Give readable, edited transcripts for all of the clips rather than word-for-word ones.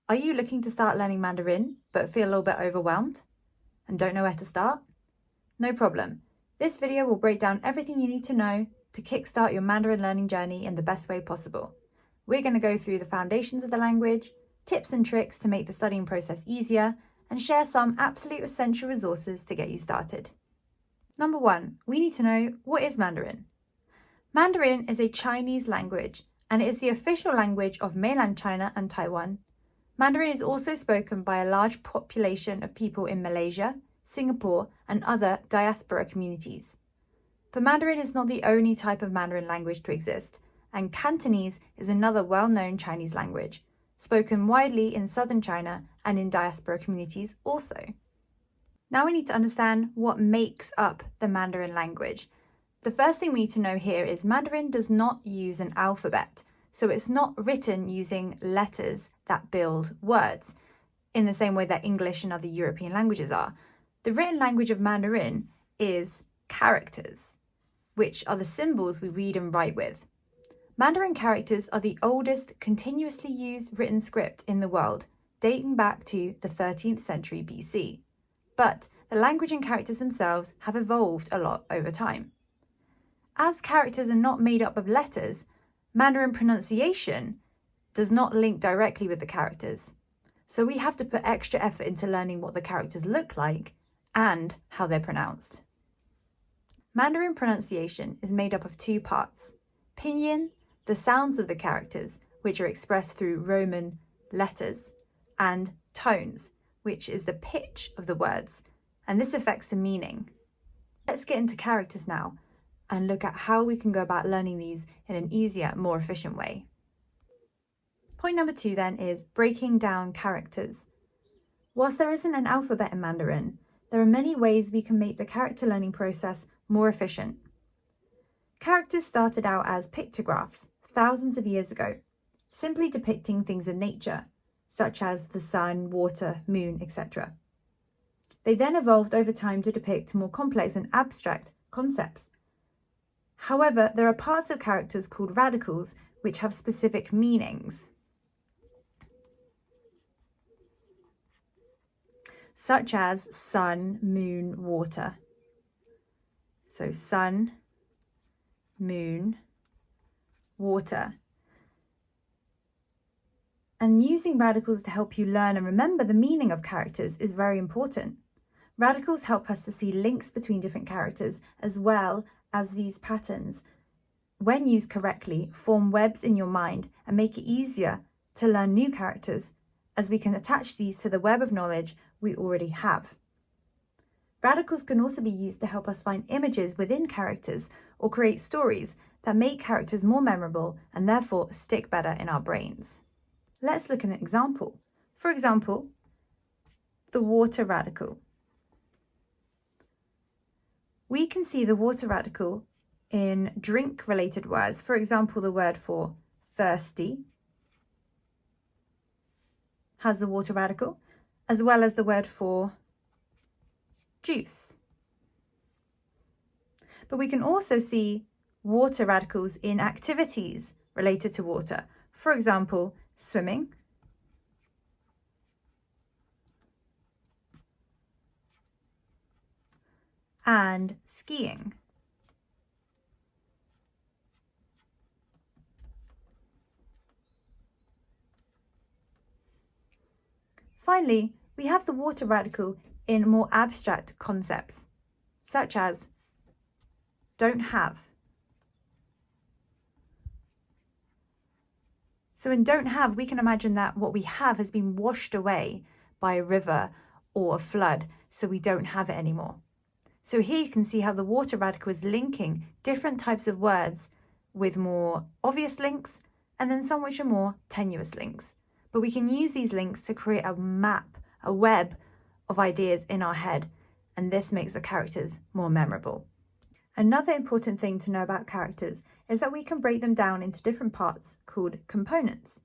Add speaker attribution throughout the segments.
Speaker 1: Are you looking to start learning Mandarin but feel a little bit overwhelmed and don't know where to start? No problem. This video will break down everything you need to know to kickstart your Mandarin learning journey in the best way possible. We're going to go through the foundations of the language, tips and tricks to make the studying process easier, and share some absolute essential resources to get you started. Number 1, we need to know, what is Mandarin? Mandarin is a Chinese language, and it is the official language of mainland China and Taiwan. Mandarin is also spoken by a large population of people in Malaysia, Singapore, and other diaspora communities. But Mandarin is not the only type of Mandarin language to exist, and Cantonese is another well-known Chinese language, spoken widely in southern China and in diaspora communities also. Now we need to understand what makes up the Mandarin language. The first thing we need to know here is Mandarin does not use an alphabet, so it's not written using letters that build words, in the same way that English and other European languages are. The written language of Mandarin is characters, which are the symbols we read and write with. Mandarin characters are the oldest continuously used written script in the world, dating back to the 13th century BC. But the language and characters themselves have evolved a lot over time. As characters are not made up of letters, Mandarin pronunciation does not link directly with the characters. So we have to put extra effort into learning what the characters look like and how they're pronounced. Mandarin pronunciation is made up of 2 parts: pinyin, the sounds of the characters, which are expressed through Roman letters, and tones, which is the pitch of the words, and this affects the meaning. Let's get into characters now and look at how we can go about learning these in an easier, more efficient way. Point number 2 then is breaking down characters. Whilst there isn't an alphabet in Mandarin, there are many ways we can make the character learning process more efficient. Characters started out as pictographs thousands of years ago, simply depicting things in nature, such as the sun, water, moon, etc. They then evolved over time to depict more complex and abstract concepts. However, there are parts of characters called radicals which have specific meanings, such as sun, moon, water. So sun, moon, water. And using radicals to help you learn and remember the meaning of characters is very important. Radicals help us to see links between different characters, as well as these patterns, when used correctly, form webs in your mind and make it easier to learn new characters, as we can attach these to the web of knowledge we already have. Radicals can also be used to help us find images within characters or create stories that make characters more memorable and therefore stick better in our brains. Let's look at an example. For example, the water radical. We can see the water radical in drink-related words. For example, the word for thirsty has the water radical, as well as the word for juice. But we can also see water radicals in activities related to water. For example, swimming, and skiing. Finally, we have the water radical in more abstract concepts, such as don't have. So in don't have, we can imagine that what we have has been washed away by a river or a flood, so we don't have it anymore. So here you can see how the water radical is linking different types of words with more obvious links and then some which are more tenuous links. But we can use these links to create a map, a web of ideas in our head, and this makes the characters more memorable. Another important thing to know about characters is that we can break them down into different parts called components.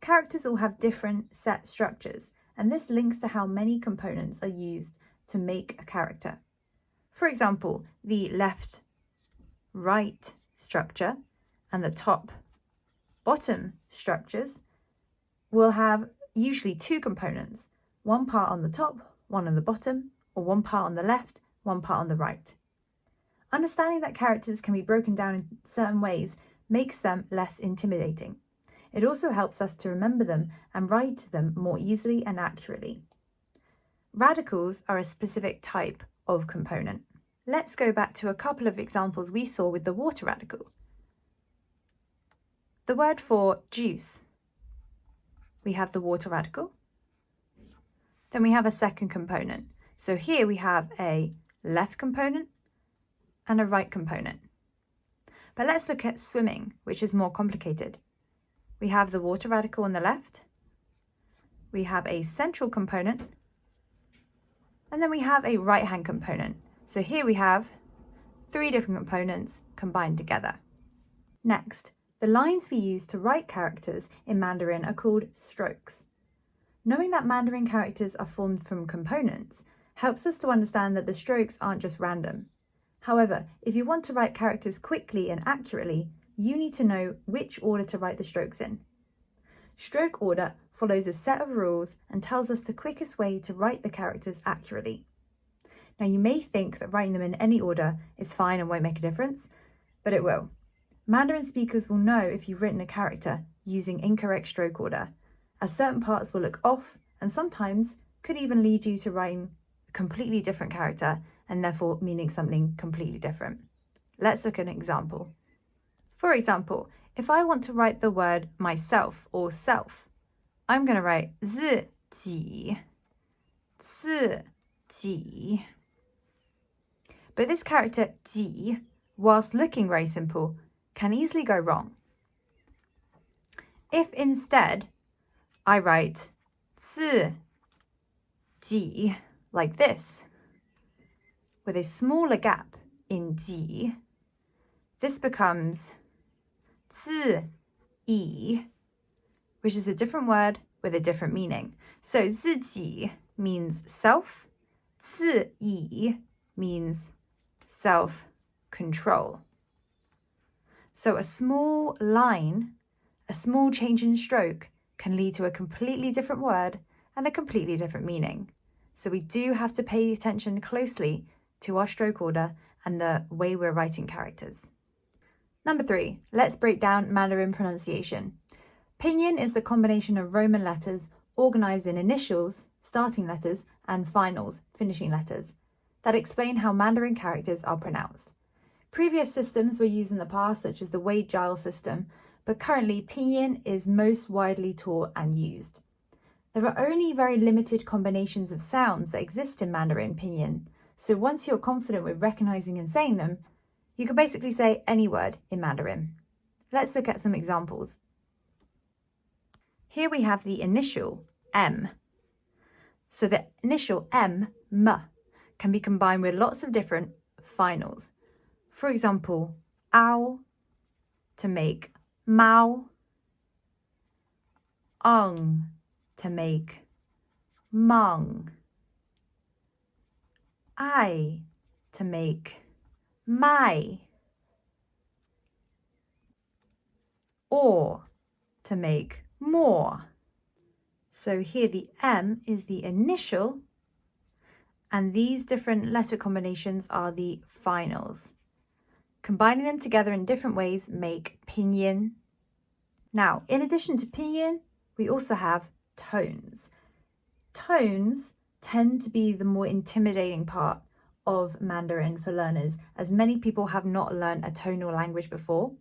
Speaker 1: Characters all have different set structures, and this links to how many components are used to make a character. For example, the left-right structure and the top-bottom structures will have usually two components, one part on the top, one on the bottom, or one part on the left, one part on the right. Understanding that characters can be broken down in certain ways makes them less intimidating. It also helps us to remember them and write them more easily and accurately. Radicals are a specific type of component. Let's go back to a couple of examples we saw with the water radical. The word for juice. We have the water radical. Then we have a second component. So here we have a left component and a right component. But let's look at swimming, which is more complicated. We have the water radical on the left. We have a central component. And then we have a right-hand component. So here we have three different components combined together. Next, the lines we use to write characters in Mandarin are called strokes. Knowing that Mandarin characters are formed from components helps us to understand that the strokes aren't just random. However, if you want to write characters quickly and accurately, you need to know which order to write the strokes in. Stroke order follows a set of rules and tells us the quickest way to write the characters accurately. Now, you may think that writing them in any order is fine and won't make a difference, but it will. Mandarin speakers will know if you've written a character using incorrect stroke order, as certain parts will look off and sometimes could even lead you to writing a completely different character and therefore meaning something completely different. Let's look at an example. For example, if I want to write the word myself or self, I'm going to write 自己, 自己. But this character 己, whilst looking very simple, can easily go wrong. If instead I write 自己 like this, with a smaller gap in 己, this becomes 自己, which is a different word with a different meaning. So 自己 means self, 自己 means self-control. So a small line, a small change in stroke can lead to a completely different word and a completely different meaning. So we do have to pay attention closely to our stroke order and the way we're writing characters. Number 3, let's break down Mandarin pronunciation. Pinyin is the combination of Roman letters organized in initials, starting letters, and finals, finishing letters, that explain how Mandarin characters are pronounced. Previous systems were used in the past, such as the Wade-Giles system, but currently pinyin is most widely taught and used. There are only very limited combinations of sounds that exist in Mandarin pinyin, so once you're confident with recognizing and saying them, you can basically say any word in Mandarin. Let's look at some examples. Here we have the initial M. So the initial M, can be combined with lots of different finals. For example, ow to make mao, to make mung, I to make mai, or to make more. So here the M is the initial, and these different letter combinations are the finals. Combining them together in different ways make pinyin. Now, in addition to pinyin, we also have tones. Tones tend to be the more intimidating part of Mandarin for learners, as many people have not learned a tonal language before.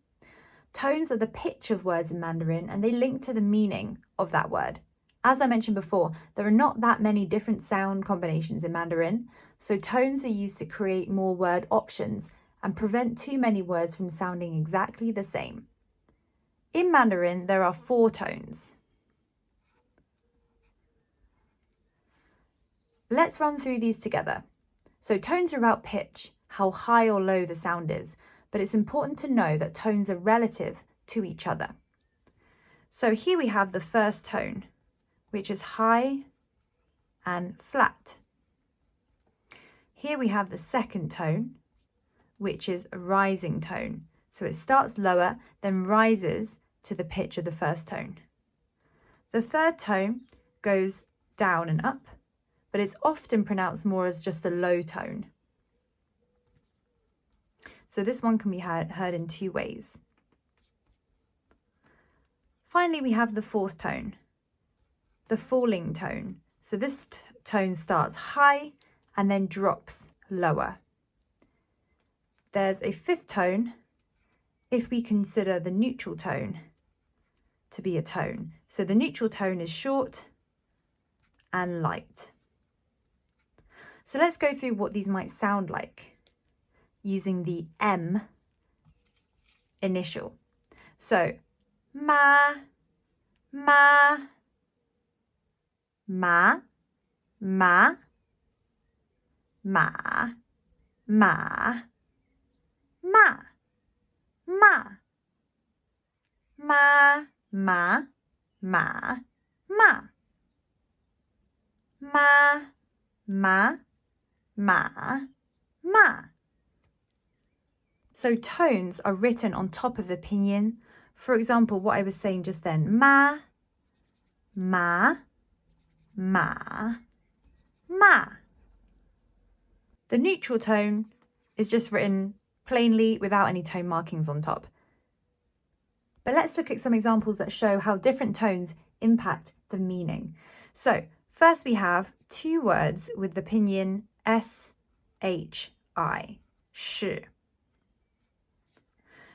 Speaker 1: Tones are the pitch of words in Mandarin, and they link to the meaning of that word. As I mentioned before, there are not that many different sound combinations in Mandarin, so tones are used to create more word options and prevent too many words from sounding exactly the same. In Mandarin, there are 4 tones. Let's run through these together. So tones are about pitch, how high or low the sound is, but it's important to know that tones are relative to each other. So here we have the first tone, which is high and flat. Here we have the second tone, which is a rising tone. So it starts lower, then rises to the pitch of the first tone. The third tone goes down and up, but it's often pronounced more as just a low tone. So this one can be heard in two ways. Finally, we have the fourth tone, the falling tone. So this tone starts high and then drops lower. There's a fifth tone if we consider the neutral tone to be a tone. So the neutral tone is short and light. So let's go through what these might sound like using the M initial. So ma, ma, ma, ma, ma, ma, ma, ma, ma, ma, ma, ma, ma, ma, ma, ma. So tones are written on top of the pinyin. For example, what I was saying just then, ma, ma, ma, ma. The neutral tone is just written plainly without any tone markings on top. But let's look at some examples that show how different tones impact the meaning. So first we have two words with the pinyin S-H-I, shi.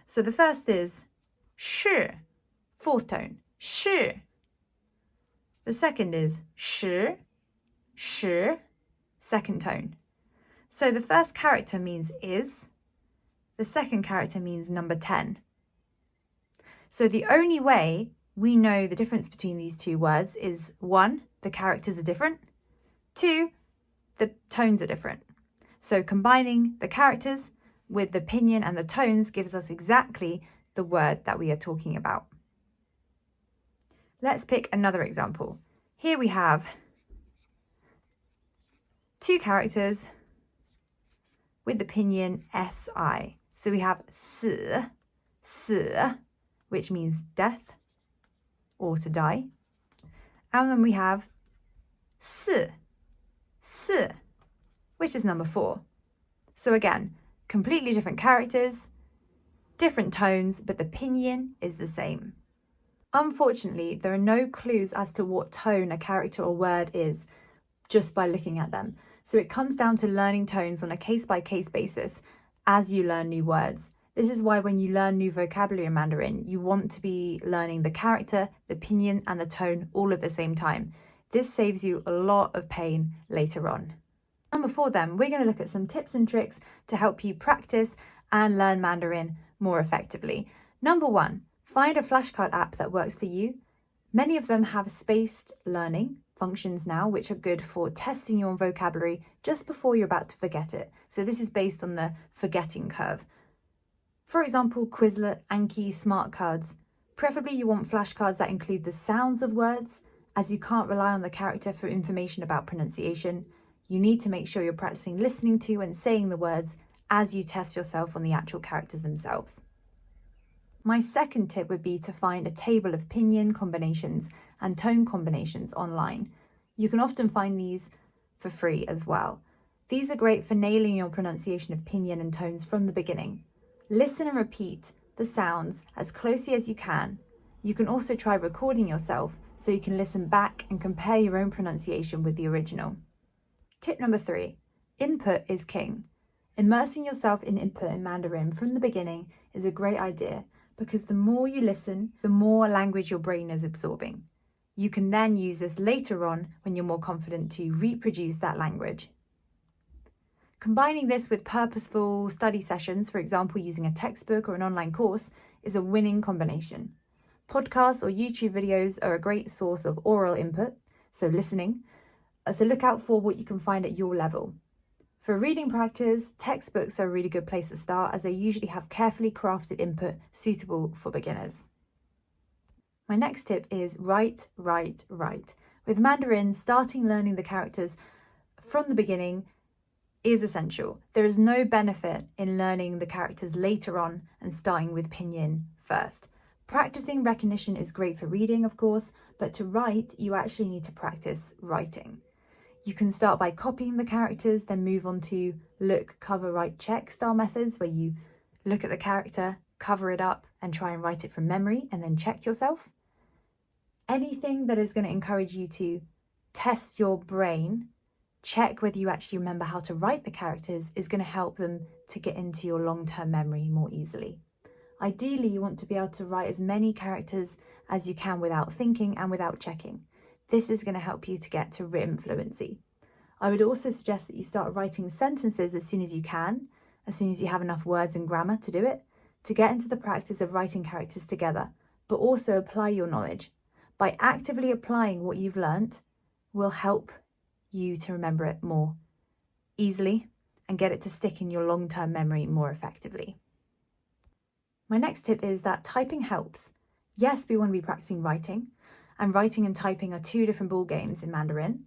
Speaker 1: So the first is shi, fourth tone, shi. The second is shi, shi, second tone. So the first character means is, the second character means number 10. So the only way we know the difference between these two words is 1, the characters are different, 2, the tones are different. So combining the characters with the pinyin and the tones gives us exactly the word that we are talking about. Let's pick another example. Here we have two characters with the pinyin SI. So we have si, which means death or to die. And then we have si, which is number 4. So again, completely different characters, different tones, but the pinyin is the same. Unfortunately, there are no clues as to what tone a character or word is just by looking at them. So it comes down to learning tones on a case-by-case basis as you learn new words. This is why when you learn new vocabulary in Mandarin, you want to be learning the character, the pinyin, and the tone all at the same time. This saves you a lot of pain later on. And before then, we're going to look at some tips and tricks to help you practice and learn Mandarin more effectively. Number 1, find a flashcard app that works for you. Many of them have spaced learning functions now, which are good for testing your vocabulary just before you're about to forget it. So this is based on the forgetting curve. For example, Quizlet, Anki, smart cards. Preferably you want flashcards that include the sounds of words, as you can't rely on the character for information about pronunciation. You need to make sure you're practicing listening to and saying the words as you test yourself on the actual characters themselves. My second tip would be to find a table of pinyin combinations and tone combinations online. You can often find these for free as well. These are great for nailing your pronunciation of pinyin and tones from the beginning. Listen and repeat the sounds as closely as you can. You can also try recording yourself so you can listen back and compare your own pronunciation with the original. Tip number 3, input is king. Immersing yourself in input in Mandarin from the beginning is a great idea because the more you listen, the more language your brain is absorbing. You can then use this later on when you're more confident to reproduce that language. Combining this with purposeful study sessions, for example, using a textbook or an online course, is a winning combination. Podcasts or YouTube videos are a great source of oral input, so listening. So look out for what you can find at your level. For reading practice, textbooks are a really good place to start as they usually have carefully crafted input suitable for beginners. My next tip is write. With Mandarin, starting learning the characters from the beginning is essential. There is no benefit in learning the characters later on and starting with pinyin first. Practicing recognition is great for reading, of course, but to write, you actually need to practice writing. You can start by copying the characters, then move on to look, cover, write, check style methods, where you look at the character, cover it up, and try and write it from memory, and then check yourself. Anything that is going to encourage you to test your brain, check whether you actually remember how to write the characters, is going to help them to get into your long-term memory more easily. Ideally, you want to be able to write as many characters as you can without thinking and without checking. This is going to help you to get to written fluency. I would also suggest that you start writing sentences as soon as you can, as soon as you have enough words and grammar to do it, to get into the practice of writing characters together, but also apply your knowledge. By actively applying what you've learnt will help you to remember it more easily and get it to stick in your long-term memory more effectively. My next tip is that typing helps. Yes, we want to be practicing writing, and writing and typing are two different ball games in Mandarin,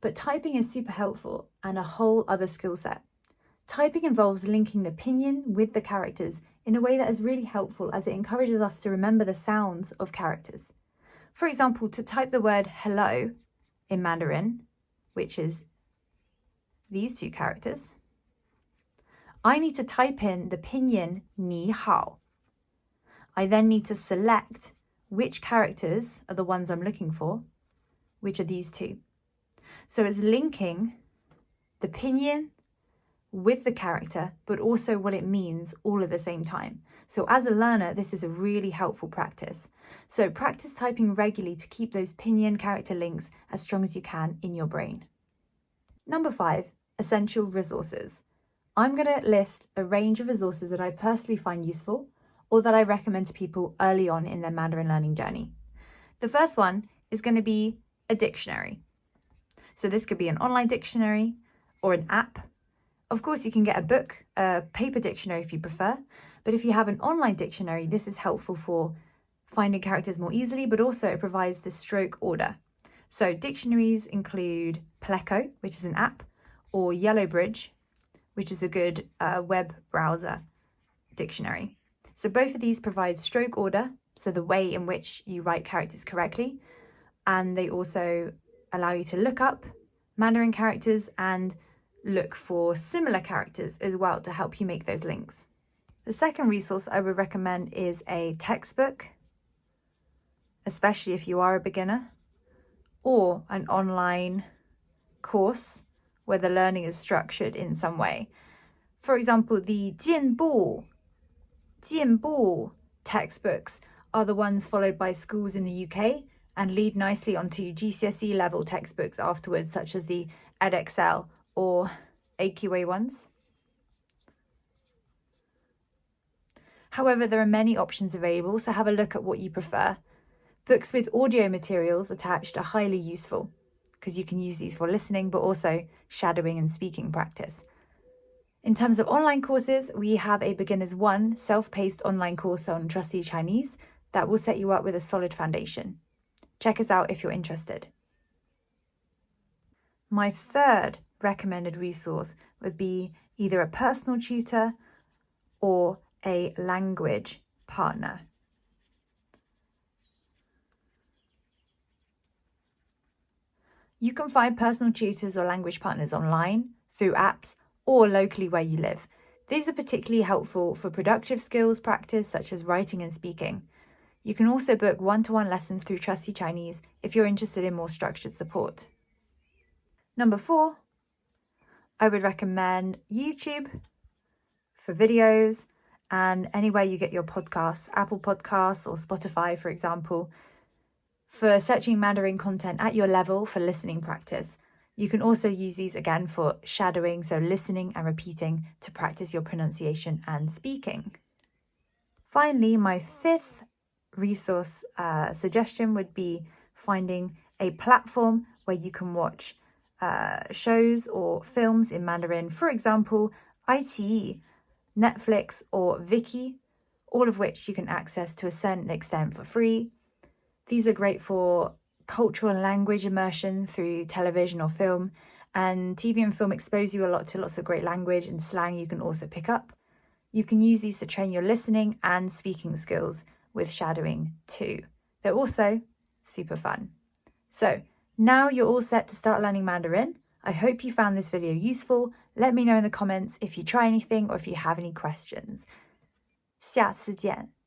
Speaker 1: but typing is super helpful and a whole other skill set. Typing involves linking the pinyin with the characters in a way that is really helpful, as it encourages us to remember the sounds of characters. For example, to type the word hello in Mandarin, which is these two characters, I need to type in the pinyin ni hao. I then need to select which characters are the ones I'm looking for, which are these two. So it's linking the pinyin with the character, but also what it means all at the same time. So as a learner, this is a really helpful practice. So practice typing regularly to keep those pinyin character links as strong as you can in your brain. Number 5, essential resources. I'm going to list a range of resources that I personally find useful or that I recommend to people early on in their Mandarin learning journey. The first one is going to be a dictionary. So this could be an online dictionary or an app. Of course, you can get a book, a paper dictionary if you prefer, but if you have an online dictionary, this is helpful for finding characters more easily, but also it provides the stroke order. So dictionaries include Pleco, which is an app, or Yellow Bridge, which is a good web browser dictionary. So both of these provide stroke order, so the way in which you write characters correctly, and they also allow you to look up Mandarin characters and look for similar characters as well to help you make those links. The second resource I would recommend is a textbook, especially if you are a beginner, or an online course where the learning is structured in some way. For example, the 进步textbooks are the ones followed by schools in the UK and lead nicely onto GCSE level textbooks afterwards, such as the edXL or AQA ones. However, there are many options available, so have a look at what you prefer. Books with audio materials attached are highly useful because you can use these for listening, but also shadowing and speaking practice. In terms of online courses, we have a Beginners 1 self-paced online course on Trusty Chinese that will set you up with a solid foundation. Check us out if you're interested. My third recommended resource would be either a personal tutor or a language partner. You can find personal tutors or language partners online, through apps, or locally where you live. These are particularly helpful for productive skills practice such as writing and speaking. You can also book one-to-one lessons through Trusty Chinese if you're interested in more structured support. Number 4, I would recommend YouTube for videos and anywhere you get your podcasts, Apple Podcasts or Spotify, for example, for searching Mandarin content at your level for listening practice. You can also use these again for shadowing, so listening and repeating to practice your pronunciation and speaking. Finally, my 5th resource suggestion would be finding a platform where you can watch shows or films in Mandarin. For example, iQIYI, Netflix or Viki, all of which you can access to a certain extent for free. These are great for cultural and language immersion through television or film, and TV and film expose you a lot to lots of great language and slang you can also pick up. You can use these to train your listening and speaking skills with shadowing too. They're also super fun. So now you're all set to start learning Mandarin. I hope you found this video useful. Let me know in the comments if you try anything or if you have any questions. 下次见.